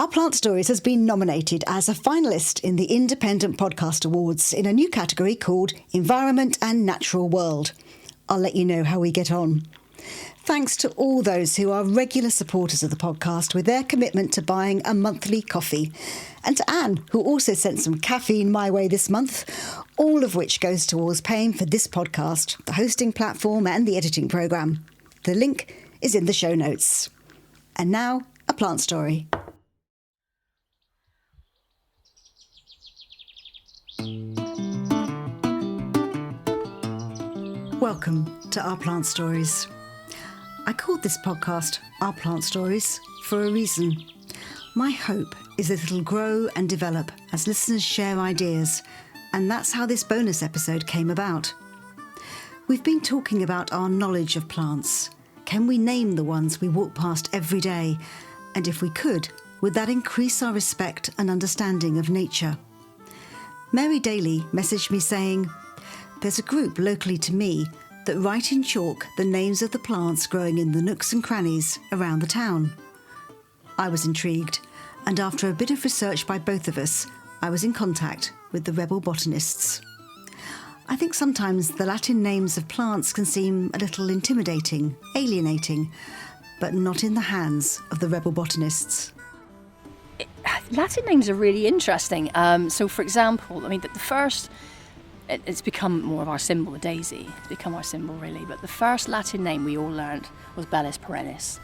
Our Plant Stories has been nominated as a finalist in the Independent Podcast Awards in a new category called Environment and Natural World. I'll let you know how we get on. Thanks to all those who are regular supporters of the podcast with their commitment to buying a monthly coffee. And to Anne, who also sent some caffeine my way this month, all of which goes towards paying for this podcast, the hosting platform and the editing programme. The link is in the show notes. And now, a plant story. Welcome to Our Plant Stories. I called this podcast Our Plant Stories for a reason. My hope is that it'll grow and develop as listeners share ideas, and that's how this bonus episode came about. We've been talking about our knowledge of plants. Can we name the ones we walk past every day? And if we could, would that increase our respect and understanding of nature? Mary Daly messaged me saying, "There's a group locally to me that write in chalk the names of the plants growing in the nooks and crannies around the town." I was intrigued, and after a bit of research by both of us, I was in contact with the rebel botanists. I think sometimes the Latin names of plants can seem a little intimidating, alienating, but not in the hands of the rebel botanists. Latin names are really interesting. So, for example, the first... It's become more of our symbol, the daisy. It's become our symbol, really. But the first Latin name we all learned was Bellis perennis,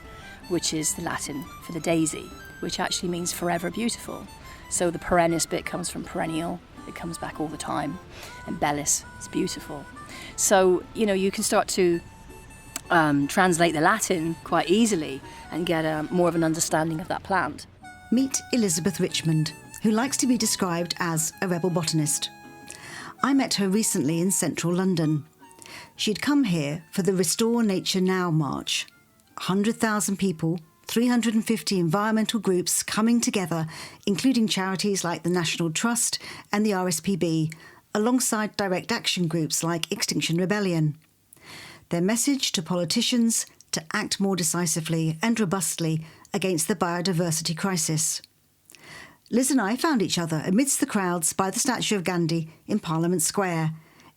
which is the Latin for the daisy, which actually means forever beautiful. So the perennis bit comes from perennial. It comes back all the time. And bellis is beautiful. So, you can start to translate the Latin quite easily and get more of an understanding of that plant. Meet Elizabeth Richmond, who likes to be described as a rebel botanist. I met her recently in central London. She'd come here for the Restore Nature Now march. 100,000 people, 350 environmental groups coming together, including charities like the National Trust and the RSPB, alongside direct action groups like Extinction Rebellion. Their message to politicians to act more decisively and robustly against the biodiversity crisis. Liz and I found each other amidst the crowds by the statue of Gandhi in Parliament Square,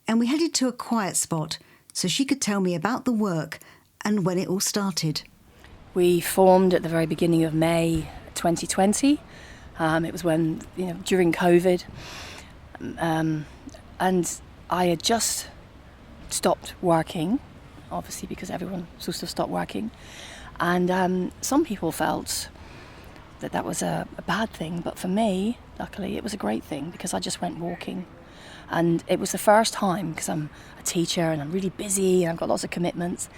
and we headed to a quiet spot so she could tell me about the work and when it all started. We formed at the very beginning of May 2020. It was when, during COVID, and I had just stopped working, obviously because everyone sort of stopped working, and some people felt that was a bad thing, but for me, luckily, it was a great thing because I just went walking. And it was the first time, because I'm a teacher and I'm really busy and I've got lots of commitments,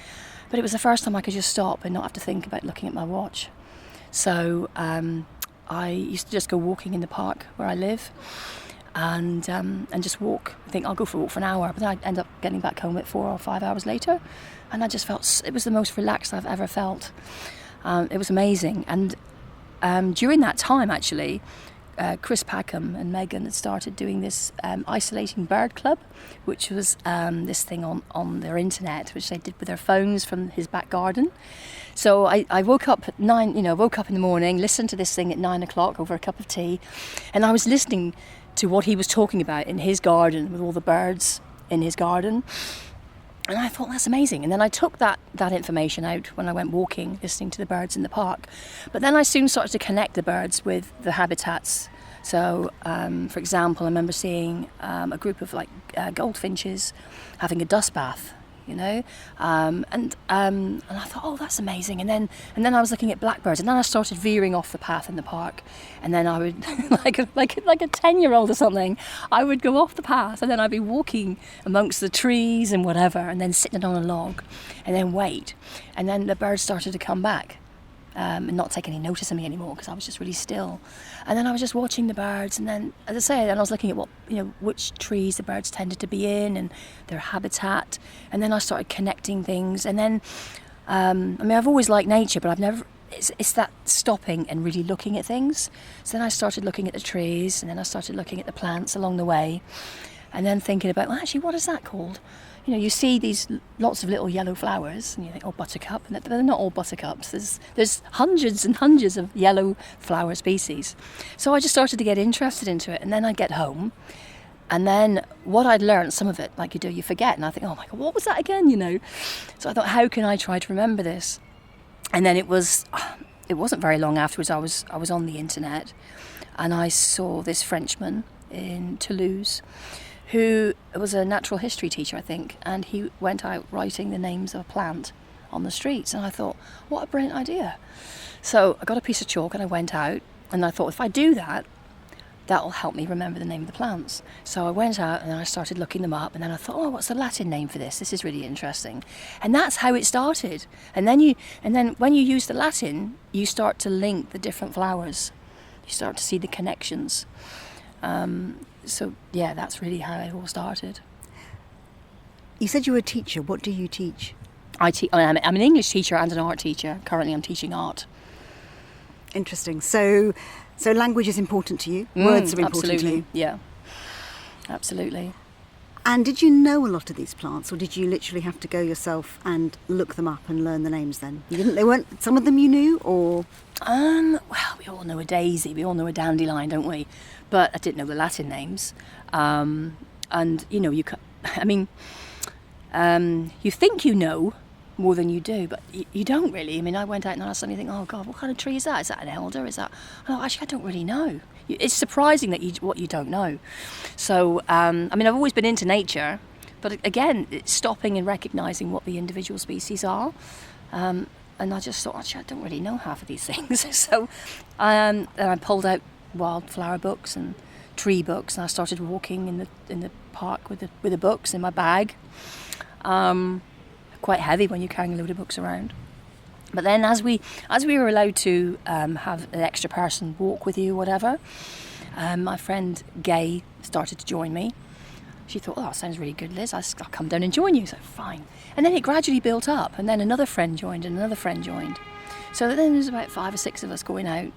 but it was the first time I could just stop and not have to think about looking at my watch. So I used to just go walking in the park where I live and just walk. I think I'll go for a walk for an hour, but then I'd end up getting back home at 4 or 5 hours later, and I just felt it was the most relaxed I've ever felt. It was amazing. And during that time, actually, Chris Packham and Megan had started doing this isolating bird club, which was this thing on their internet, which they did with their phones from his back garden. So I woke up at 9, woke up in the morning, listened to this thing at 9 o'clock over a cup of tea, and I was listening to what he was talking about in his garden with all the birds in his garden. And I thought, that's amazing. And then I took that information out when I went walking, listening to the birds in the park. But then I soon started to connect the birds with the habitats. So, for example, I remember seeing a group of goldfinches having a dust bath, and I thought, oh, that's amazing. And then I was looking at blackbirds, and then I started veering off the path in the park, and then I would, like a 10-year-old or something, I would go off the path, and then I'd be walking amongst the trees and whatever, and then sitting on a log, and then wait, and then the birds started to come back. And not take any notice of me anymore because I was just really still. And then I was just watching the birds, and then, as I say, then I was looking at which trees the birds tended to be in and their habitat. And then I started connecting things. And then, I've always liked nature, but I've never. It's that stopping and really looking at things. So then I started looking at the trees, and then I started looking at the plants along the way, and then thinking about, well, actually, what is that called? you see these lots of little yellow flowers and you think, oh, buttercup, and they're not all buttercups. There's hundreds and hundreds of yellow flower species. So I just started to get interested into it, and then I'd get home, and then what I'd learned, some of it, like you do, you forget, and I think, oh my God, what was that again, So I thought, how can I try to remember this? And then it wasn't very long afterwards, I was on the internet, and I saw this Frenchman in Toulouse who was a natural history teacher, I think, and he went out writing the names of a plant on the streets, and I thought, what a brilliant idea. So I got a piece of chalk and I went out, and I thought, if I do that, that'll help me remember the name of the plants. So I went out and I started looking them up, and then I thought, oh, what's the Latin name for this? This is really interesting. And that's how it started. And then when you use the Latin, you start to link the different flowers. You start to see the connections. So yeah, that's really how it all started. You said you were a teacher. What do you teach? I'm an English teacher and an art teacher. Currently I'm teaching art. Interesting. So language is important to you? Words are important to you? Yeah, absolutely. And did you know a lot of these plants, or did you literally have to go yourself and look them up and learn the names then? You didn't? They weren't. Some of them you knew, or? Well, we all know a daisy, we all know a dandelion, don't we? But I didn't know the Latin names. And you think you know more than you do, but you don't really. I mean, I went out and I suddenly think, oh God, what kind of tree is that? Is that an elder? Is that? Oh, actually, I don't really know. It's surprising that what you don't know. So, I've always been into nature, but again, it's stopping and recognising what the individual species are. And I just thought, actually, I don't really know half of these things. So, and I pulled out wildflower books and tree books, and I started walking in the park with the books in my bag. Quite heavy when you're carrying a load of books around. But then as we were allowed to have an extra person walk with you, whatever, my friend Gay started to join me. She thought, oh, that sounds really good, Liz. I'll come down and join you. So fine. And then it gradually built up, and then another friend joined and another friend joined. So then there was about 5 or 6 of us going out,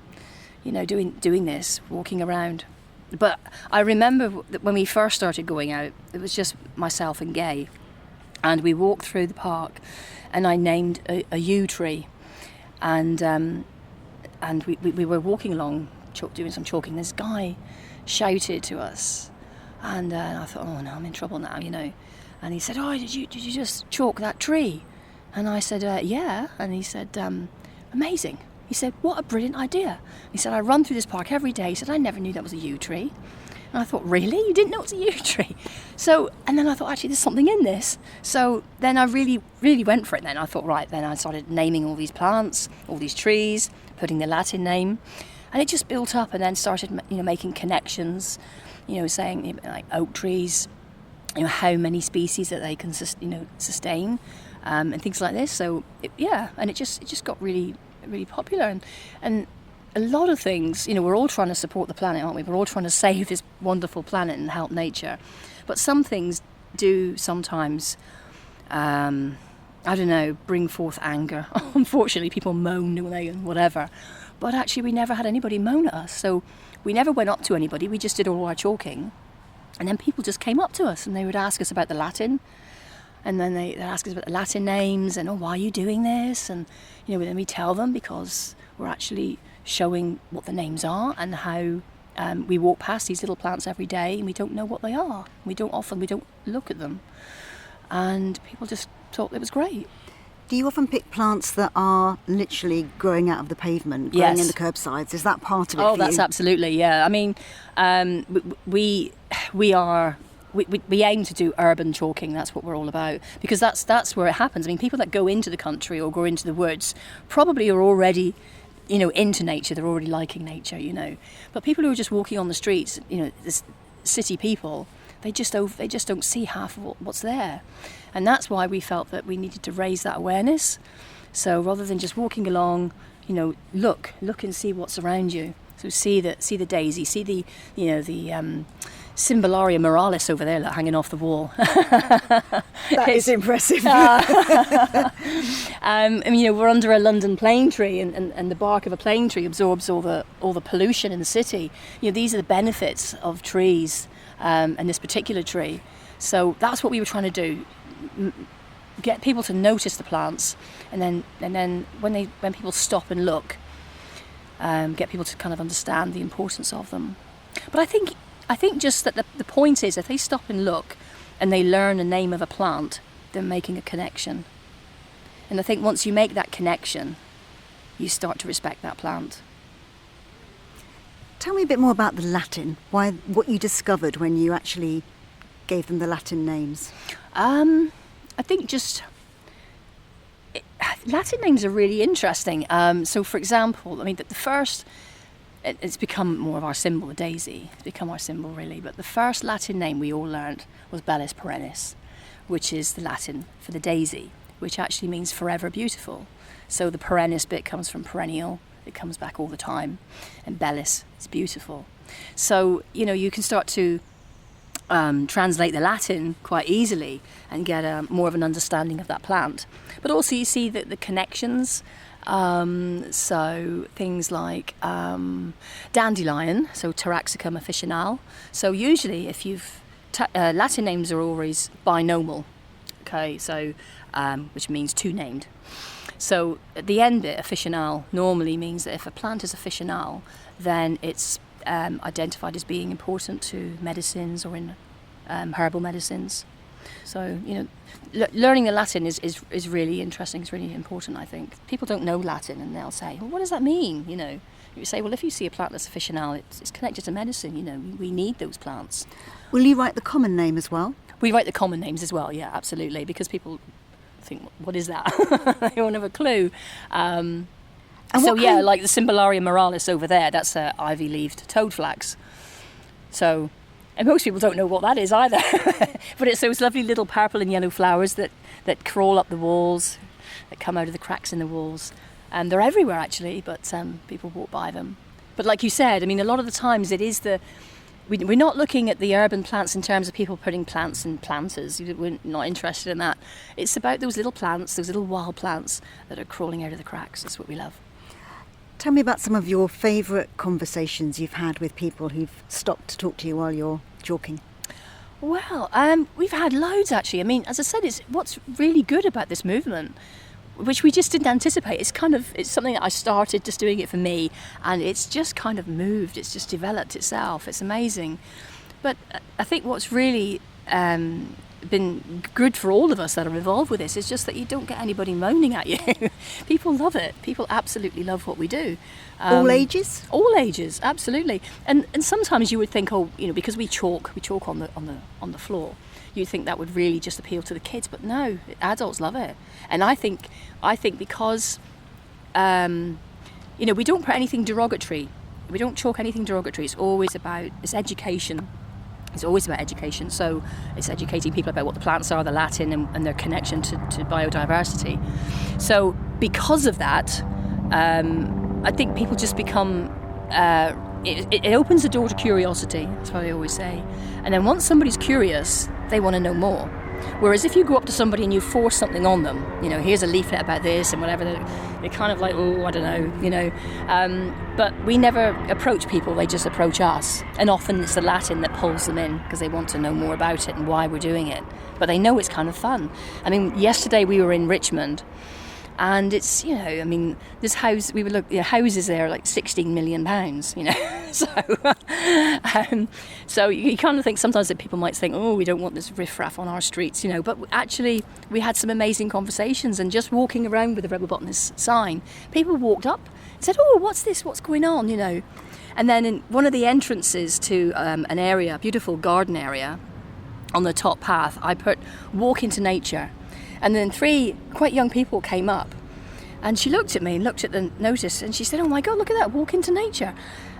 doing this, walking around. But I remember that when we first started going out, it was just myself and Gay. And we walked through the park, and I named a yew tree, and we were walking along, doing some chalking. This guy shouted to us, and I thought, oh no, I'm in trouble now, And he said, oh, did you just chalk that tree? And I said, yeah. And he said, amazing. He said, what a brilliant idea. He said, I run through this park every day. He said, I never knew that was a yew tree. And I thought, really? You didn't know it was a yew tree? So, and then I thought, actually, there's something in this. So then I really, really went for it then. I thought, right, then I started naming all these plants, all these trees, putting the Latin name. And it just built up, and then started, making connections, saying, like oak trees, how many species that they can, sustain, and things like this. So, and it just got really, really popular. And a lot of things, we're all trying to support the planet, aren't we? We're all trying to save this wonderful planet and help nature. But some things do sometimes, bring forth anger. Unfortunately, people moan, don't they, and whatever. But actually, we never had anybody moan at us. So we never went up to anybody. We just did all our chalking. And then people just came up to us, and they would ask us about the Latin. And then they'd ask us about the Latin names, and, why are you doing this? And, then we tell them, because we're actually showing what the names are and how we walk past these little plants every day and we don't know what they are. We don't look at them. And people just thought it was great. Do you often pick plants that are literally growing out of the pavement, growing in the kerbsides? Is that part of it for you? Oh, that's absolutely, yeah. I mean, we aim to do urban chalking. That's what we're all about, because that's where it happens. I mean, people that go into the country or go into the woods probably are already into nature. They're already liking nature, But people who are just walking on the streets, this city people, they just don't see half of what's there. And that's why we felt that we needed to raise that awareness. So rather than just walking along, look and see what's around you. So see the daisy, see the Cymbellaria moralis over there hanging off the wall. That is impressive. We're under a London plane tree, and the bark of a plane tree absorbs all the pollution in the city. These are the benefits of trees, and this particular tree. So that's what we were trying to do. get people to notice the plants, and then when people stop and look, get people to kind of understand the importance of them. But I think just that the point is, if they stop and look and they learn the name of a plant, they're making a connection. And I think once you make that connection, you start to respect that plant. Tell me a bit more about the Latin, what you discovered when you actually gave them the Latin names. I think Latin names are really interesting. So, for example, I mean, the first, it's become more of our symbol, the daisy. It's become our symbol, really. But the first Latin name we all learned was Bellis perennis, which is the Latin for the daisy, which actually means forever beautiful. So the perennis bit comes from perennial. It comes back all the time. And bellis is beautiful. So, you can start to translate the Latin quite easily and get more of an understanding of that plant. But also you see the connections. So things like dandelion, so Taraxacum officinale. So usually if Latin names are always binomial, okay, so which means two named. So at the end bit, officinale, normally means that if a plant is officinale, then it's identified as being important to medicines or in herbal medicines. So, learning the Latin is really interesting. It's really important, I think. People don't know Latin and they'll say, well, what does that mean? You say, well, if you see a plant that's officinale, it's connected to medicine. We need those plants. Will you write the common name as well? We write the common names as well, yeah, absolutely, because people think, what is that? They won't have a clue. Like the Cymbalarium moralis over there, that's ivy-leaved toadflax. So, and most people don't know what that is either. But it's those lovely little purple and yellow flowers that crawl up the walls, that come out of the cracks in the walls. And they're everywhere, actually, but people walk by them. But like you said, I mean, a lot of the times it is we're not looking at the urban plants in terms of people putting plants in planters. We're not interested in that. It's about those little plants, those little wild plants that are crawling out of the cracks. That's what we love. Tell me about some of your favourite conversations you've had with people who've stopped to talk to you while you're talking. Well, we've had loads, actually. I mean, as I said, it's what's really good about this movement, which we just didn't anticipate. It's something that I started just doing it for me, and it's just kind of moved. It's just developed itself. It's amazing. But I think what's really been good for all of us that are involved with this is just that you don't get anybody moaning at you. People love it. People absolutely love what we do. All ages? All ages, absolutely. And sometimes you would think, because we chalk on the floor, you'd think that would really just appeal to the kids, but no, adults love it. And I think because we don't put anything derogatory. We don't chalk anything derogatory. It's education. It's always about education. So it's educating people about what the plants are, the Latin, and their connection to biodiversity. So because of that, I think people just become... It opens the door to curiosity. That's what I always say. And then once somebody's curious, they want to know more. Whereas if you go up to somebody and you force something on them, here's a leaflet about this and whatever, they're kind of like, oh, I don't know, But we never approach people, they just approach us. And often it's the Latin that pulls them in because they want to know more about it and why we're doing it. But they know it's kind of fun. I mean, yesterday we were in Richmond, and it's, this house, houses there are like £16 million, So you kind of think sometimes that people might think, oh, we don't want this riffraff on our streets, But actually, we had some amazing conversations, and just walking around with the Rebel Botanist sign, people walked up and said, oh, what's this? What's going on? And then in one of the entrances to an area, a beautiful garden area, on the top path, I put walk into nature. And then 3 quite young people came up, and she looked at me and looked at the notice, and she said, oh my God, look at that, walk into nature.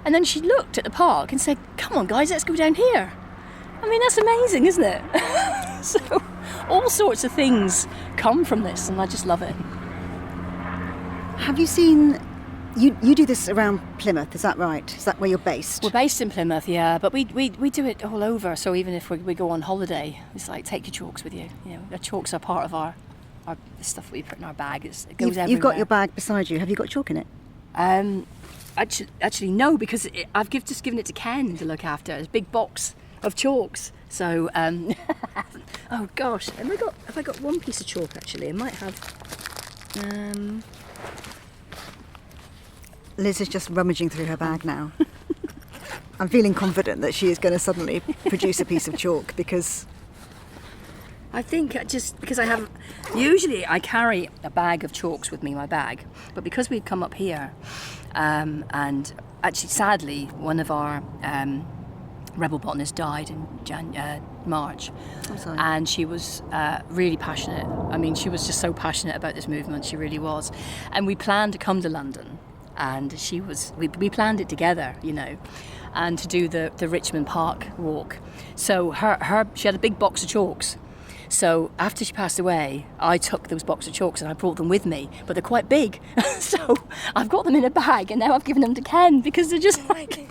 And then she looked at the park and said, come on guys, let's go down here. I mean, that's amazing, isn't it? So all sorts of things come from this, and I just love it. Have you seen... You do this around Plymouth, is that right? Is that where you're based? We're based in Plymouth, yeah, but we do it all over. So even if we go on holiday, it's like, take your chalks with you. The chalks are part of our stuff we put in our bag. It goes everywhere. You've got your bag beside you. Have you got chalk in it? Actually no, because I've just given it to Ken to look after. It's a big box of chalks. So Oh gosh, have I got one piece of chalk actually? I might have. Liz is just rummaging through her bag now. I'm feeling confident that she is going to suddenly produce a piece of chalk because... I think just because usually I carry a bag of chalks with me in my bag, but because we'd come up here, and actually sadly one of our rebel botanists died in March. I'm sorry. And she was really passionate. I mean, she was just so passionate about this movement, she really was. And we planned to come to London, and we planned it together, you know, and to do the Richmond Park walk. So she had a big box of chalks. So after she passed away, I took those box of chalks and I brought them with me, but they're quite big. So I've got them in a bag, and now I've given them to Ken because they're just like...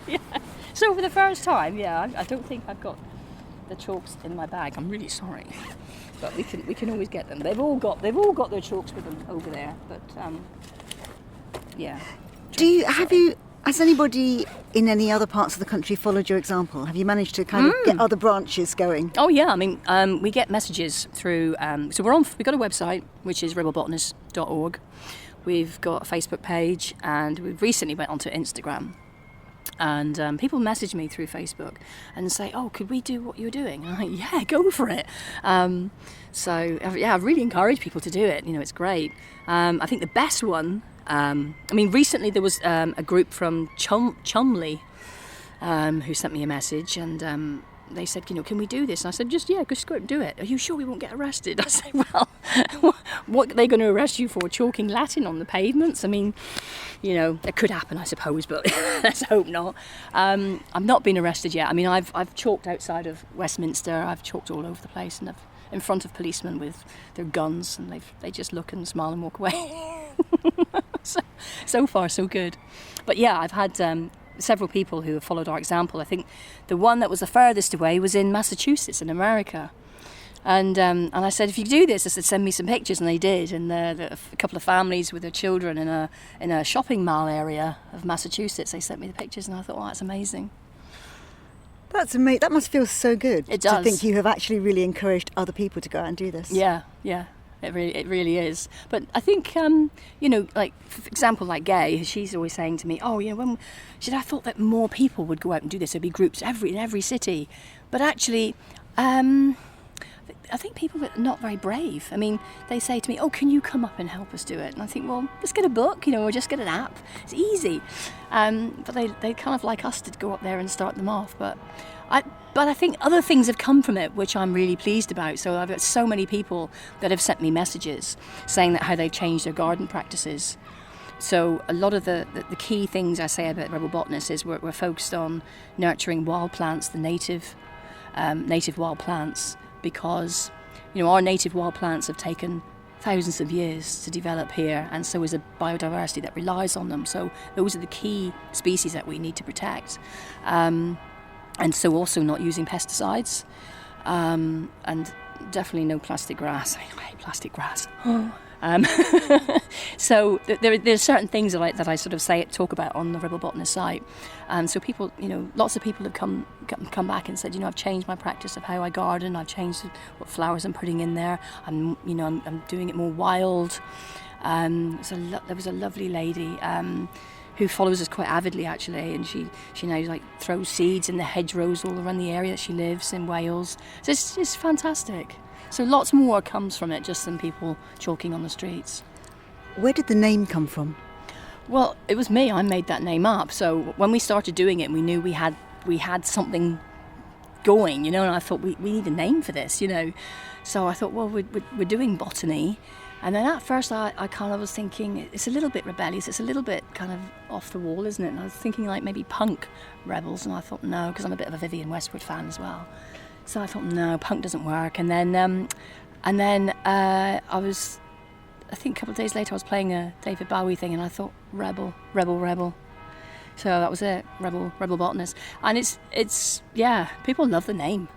Yeah. So for the first time, I don't think I've got the chalks in my bag. I'm really sorry, but we can always get them. They've all got their chalks with them over there. But yeah. Has anybody in any other parts of the country followed your example? Have you managed to kind of get other branches going? Oh yeah, I mean, we get messages through. So we've got a website which is rebelbotanists.org. We've got a Facebook page, and we've recently went onto Instagram. And people message me through Facebook and say, "Oh, could we do what you're doing?" And I'm like, "Yeah, go for it." So I really encourage people to do it. You know, it's great. I think the best one. Recently there was a group from Chumley who sent me a message, and they said, you know, can we do this? And I said, just go and do it. Are you sure we won't get arrested? I said, well, what are they going to arrest you for? Chalking Latin on the pavements? I mean, you know, it could happen, I suppose, but let's hope not. I've not been arrested yet. I mean, I've chalked outside of Westminster. I've chalked all over the place, and I've in front of policemen with their guns, and they just look and smile and walk away. So far, so good. But yeah, I've had several people who have followed our example. I think the one that was the furthest away was in Massachusetts in America. And I said, if you do this, I said, send me some pictures, and they did. And a couple of families with their children in a shopping mall area of Massachusetts, they sent me the pictures, and I thought, oh, that's amazing. That's amazing. That must feel so good. It does. To think you have actually really encouraged other people to go out and do this. Yeah. It really is. But I think, you know, like, for example, like Gay, she's always saying to me, oh, you know, I thought that more people would go out and do this. There'd be groups in every city. But actually, I think people are not very brave. I mean, they say to me, oh, can you come up and help us do it? And I think, well, just get a book, you know, or just get an app. It's easy. But they kind of like us to go up there and start them off. But I think other things have come from it, which I'm really pleased about. So I've got so many people that have sent me messages saying that how they've changed their garden practices. So a lot of the key things I say about Rebel Botanists is we're focused on nurturing wild plants, the native wild plants, because, you know, our native wild plants have taken thousands of years to develop here, and so is a biodiversity that relies on them. So those are the key species that we need to protect. And so also not using pesticides, and definitely no plastic grass. I hate plastic grass. So there's certain things that I sort of talk about on the Rebel Botanist site. So people, you know, lots of people have come back and said, you know, I've changed my practice of how I garden. I've changed what flowers I'm putting in there. I'm doing it more wild. There was a lovely lady who follows us quite avidly, actually, and she now like throws seeds in the hedgerows all around the area that she lives in Wales. So it's fantastic. So lots more comes from it just than people chalking on the streets. Where did the name come from? Well, it was me. I made that name up. So when we started doing it, we knew we had something going, you know, and I thought we need a name for this, you know. So I thought, well, we're doing botany. And then at first I kind of was thinking, it's a little bit rebellious, it's a little bit kind of off the wall, isn't it? And I was thinking like maybe punk rebels, and I thought no, because I'm a bit of a Vivienne Westwood fan as well. So I thought no, punk doesn't work. And then I think a couple of days later I was playing a David Bowie thing, and I thought rebel. So that was it, Rebel Botanist. And it's people love the name.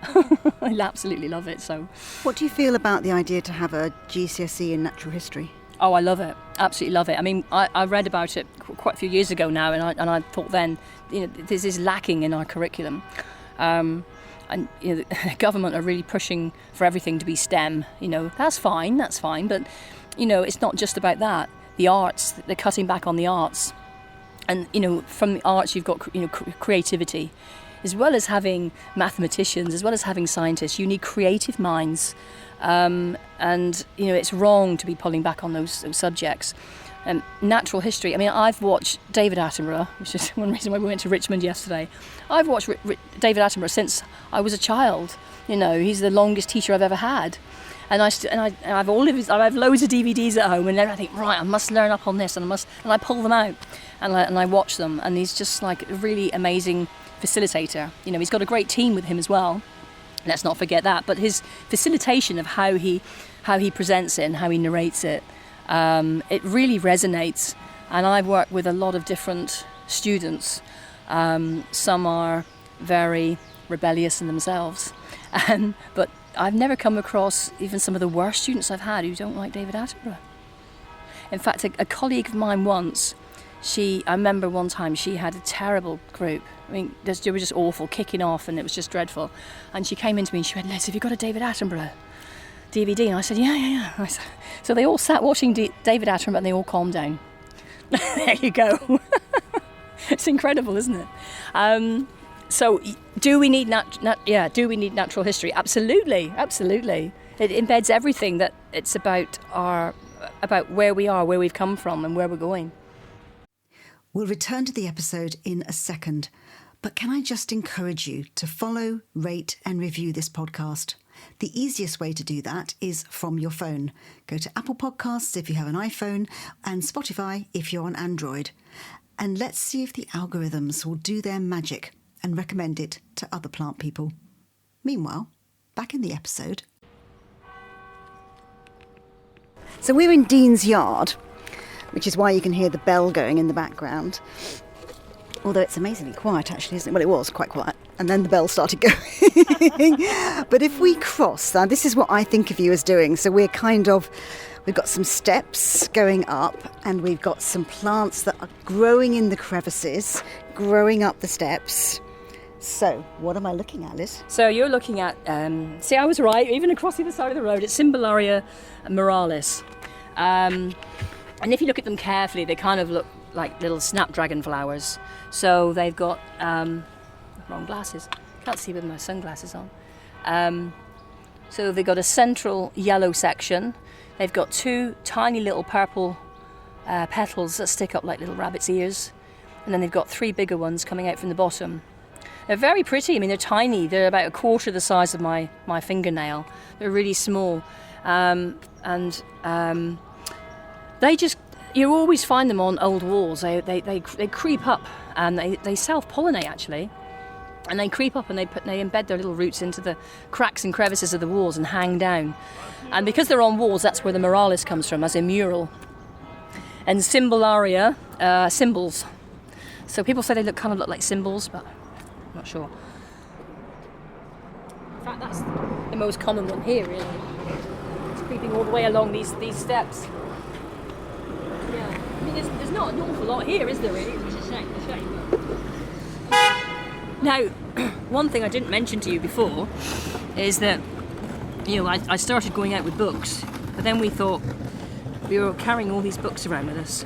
I absolutely love it. So, what do you feel about the idea to have a GCSE in natural history? Oh, I love it. Absolutely love it. I mean, I read about it quite a few years ago now, and I thought then, you know, this is lacking in our curriculum. and the government are really pushing for everything to be STEM. That's fine, but it's not just about that. The arts, they're cutting back on the arts, and from the arts you've got creativity, as well as having mathematicians, as well as having scientists. You need creative minds, and it's wrong to be pulling back on those subjects. Natural history. I mean, I've watched David Attenborough, which is one reason why we went to Richmond yesterday. I've watched David Attenborough since I was a child. He's the longest teacher I've ever had, and I have loads of DVDs at home, and then I think, right, I must learn up on this, and I pull them out, and I watch them, and he's just like a really amazing facilitator. He's got a great team with him as well. Let's not forget that. But his facilitation of how he presents it and how he narrates it. It really resonates, and I've worked with a lot of different students. Some are very rebellious in themselves, but I've never come across even some of the worst students I've had who don't like David Attenborough. In fact, a colleague of mine once, I remember one time she had a terrible group. I mean, they were just awful, kicking off, and it was just dreadful. And she came into me and she went, "Liz, have you got a David Attenborough DVD?" And I said, yeah. So they all sat watching David Attenborough and they all calmed down. There you go. It's incredible, isn't it? So do we need natural history? Absolutely. It embeds everything that it's about where we are, where we've come from, and where we're going. We'll return to the episode in a second, but can I just encourage you to follow, rate and review this podcast? The easiest way to do that is from your phone. Go to Apple Podcasts if you have an iPhone, and Spotify if you're on Android. And let's see if the algorithms will do their magic and recommend it to other plant people. Meanwhile, back in the episode. So we're in Dean's yard, which is why you can hear the bell going in the background. Although it's amazingly quiet, actually, isn't it? Well, it was quite quiet. And then the bell started going. But if we cross, now this is what I think of you as doing. So we've got some steps going up, and we've got some plants that are growing in the crevices, growing up the steps. So what am I looking at, Liz? So you're looking at, see, I was right, even across the other side of the road, it's Cymbellaria moralis. And if you look at them carefully, they kind of look like little snapdragon flowers. So they've got, wrong glasses, can't see with my sunglasses on. So they've got a central yellow section. They've got two tiny little purple petals that stick up like little rabbit's ears. And then they've got three bigger ones coming out from the bottom. They're very pretty. I mean, they're tiny. They're about a quarter the size of my fingernail. They're really small. They just, you always find them on old walls. They creep up, and they self-pollinate actually. And they creep up and they embed their little roots into the cracks and crevices of the walls and hang down. And because they're on walls, that's where the moralis comes from, as a mural. And Cymbellaria, symbols. So people say they kind of look like symbols, but I'm not sure. In fact, that's the most common one here, really. It's creeping all the way along these steps. Yeah, I mean, there's not an awful lot here, is there, really? Which is a shame. Now, one thing I didn't mention to you before is that, I started going out with books, but then we thought we were carrying all these books around with us.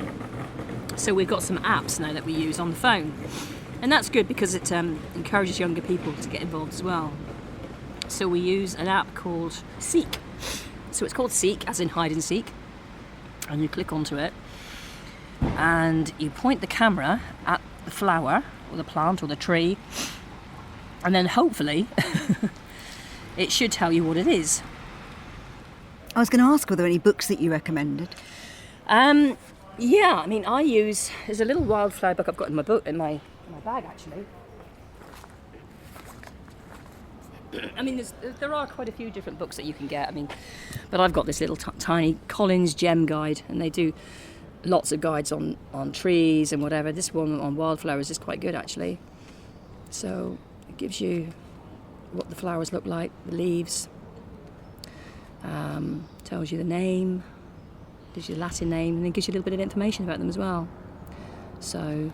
So we've got some apps now that we use on the phone. And that's good because it encourages younger people to get involved as well. So we use an app called Seek. So it's called Seek, as in hide and seek. And you click onto it, and you point the camera at the flower, or the plant, or the tree, and then hopefully it should tell you what it is. I was going to ask, were there any books that you recommended? Yeah, I mean, there's a little wildflower book I've got in my bag actually. I mean, there are quite a few different books that you can get. I mean, but I've got this little tiny Collins Gem Guide, and they do lots of guides on trees and whatever. This one on wildflowers is quite good actually. So it gives you what the flowers look like, the leaves, tells you the name, gives you the Latin name, and then gives you a little bit of information about them as well. So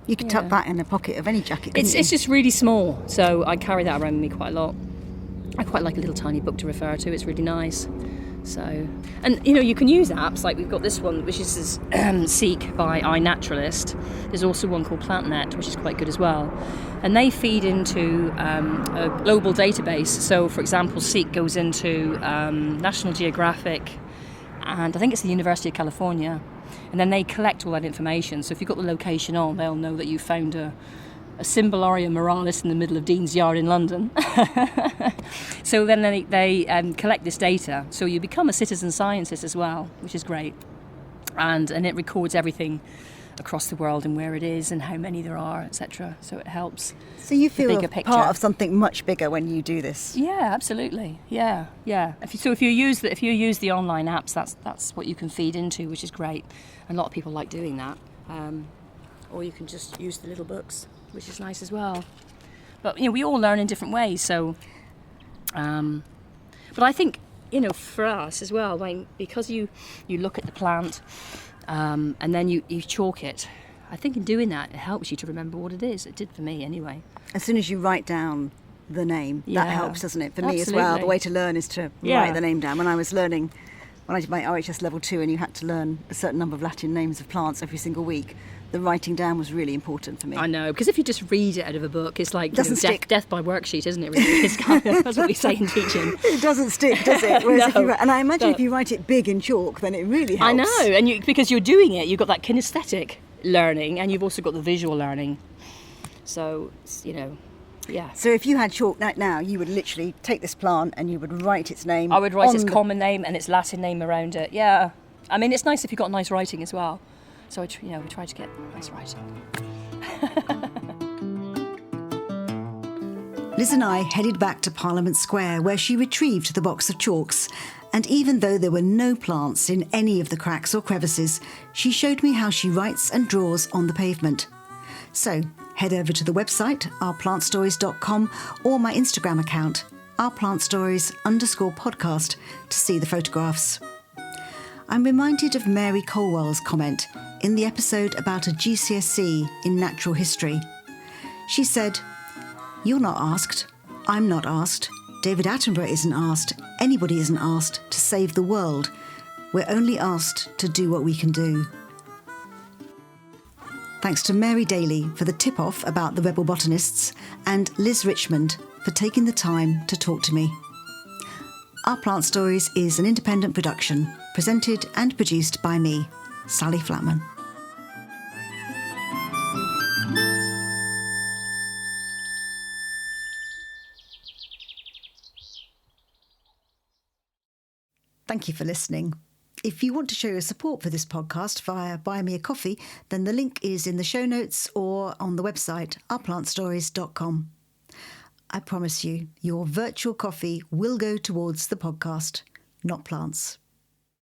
You could tuck that in the pocket of any jacket, couldn't you? It's just really small, so I carry that around with me quite a lot. I quite like a little tiny book to refer to. It's really nice. So, and you can use apps like we've got this one, which is Seek by iNaturalist. There's also one called PlantNet, which is quite good as well. And they feed into a global database. So, for example, Seek goes into National Geographic, and I think it's the University of California. And then they collect all that information. So if you've got the location on, they'll know that you found a Cymbalorium moralis in the middle of Dean's Yard in London. So then they collect this data. So you become a citizen scientist as well, which is great. And it records everything across the world and where it is and how many there are, etc. So it helps. So you feel bigger picture. Part of something much bigger when you do this. Yeah, absolutely. Yeah. If you use the online apps, that's what you can feed into, which is great. And a lot of people like doing that. Or you can just use the little books, which is nice as well. But we all learn in different ways. So, but I think for us as well, because you look at the plant. And then you chalk it. I think in doing that, it helps you to remember what it is. It did for me anyway. As soon as you write down the name, that helps, doesn't it? For me as Absolutely. well, the way to learn is to write the name down. When I did my RHS level 2 and you had to learn a certain number of Latin names of plants every single week, the writing down was really important for me. I know, because if you just read it out of a book, it's like death by worksheet, isn't it? Really? It's that's what we say in teaching. It doesn't stick, does it? Whereas No, and I imagine if you write it big in chalk, then it really helps. I know, and because you're doing it, you've got that kinesthetic learning, and you've also got the visual learning. So, yeah. So if you had chalk right now, you would literally take this plant and you would write its name. I would write its common name and its Latin name around it. Yeah. I mean, it's nice if you've got nice writing as well. So, we try to get nice writing. Liz and I headed back to Parliament Square, where she retrieved the box of chalks. And even though there were no plants in any of the cracks or crevices, she showed me how she writes and draws on the pavement. So, head over to the website, ourplantstories.com, or my Instagram account, ourplantstories_podcast, to see the photographs. I'm reminded of Mary Colwell's comment in the episode about a GCSE in natural history. She said, "You're not asked, I'm not asked, David Attenborough isn't asked, anybody isn't asked to save the world. We're only asked to do what we can do." Thanks to Mary Daly for the tip-off about the Rebel Botanists and Liz Richmond for taking the time to talk to me. Our Plant Stories is an independent production, presented and produced by me, Sally Flatman. Thank you for listening. If you want to show your support for this podcast via Buy Me a Coffee, then the link is in the show notes or on the website, ourplantstories.com. I promise you, your virtual coffee will go towards the podcast, not plants.